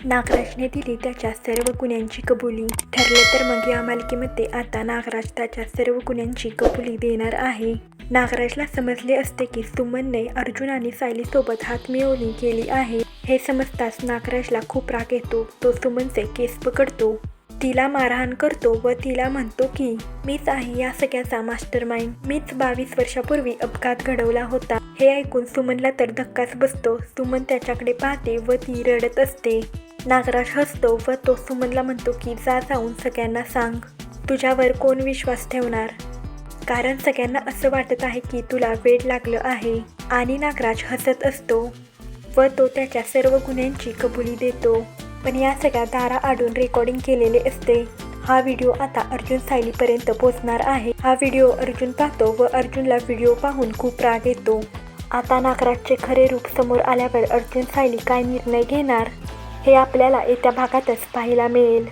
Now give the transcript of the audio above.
नागराजने दिली त्याच्या सर्व गुन्ह्यांची कबुली. ठरलं तर मग या मालिकेमध्ये आता नागराज त्याच्या सर्व गुन्ह्यांची कबुली देणार आहे. नागराजला समजले असते की सुमनने अर्जुन आणि सायलीसोबत हातमिळवणी केली आहे. हे समजताच नागराजला खूप राग येतो. तो सुमनचे केस पकडतो, तिला मारहाण करतो व तिला म्हणतो की मीच आहे या सगळ्याचा मास्टरमाइंड. मीच 22 वर्षापूर्वी अपघात घडवला होता. हे ऐकून सुमनला तर धक्काच बसतो. सुमन त्याच्याकडे पाहते व ती रडत असते. नागराज हसतो व तो सुमनला म्हणतो की जा जाऊन सगळ्यांना सांग. तुझ्यावर कोण विश्वास ठेवणार, कारण सगळ्यांना असं वाटत आहे की तुला वेड लागलं आहे. आणि नागराज हसत असतो व तो त्याच्या सर्व गुन्ह्यांची कबुली देतो. पण या सगळ्या दारा आडून रेकॉर्डिंग केलेले असते. हा व्हिडिओ आता अर्जुन सायलीपर्यंत पोहोचणार आहे. हा व्हिडिओ अर्जुन पाहतो व अर्जुनला व्हिडिओ पाहून खूप राग येतो. आता नागराजचे खरे रूप समोर आल्यावर अर्जुन सायली काय निर्णय घेणार हे आपल्याला येत्या भागातच पाहायला मिळेल.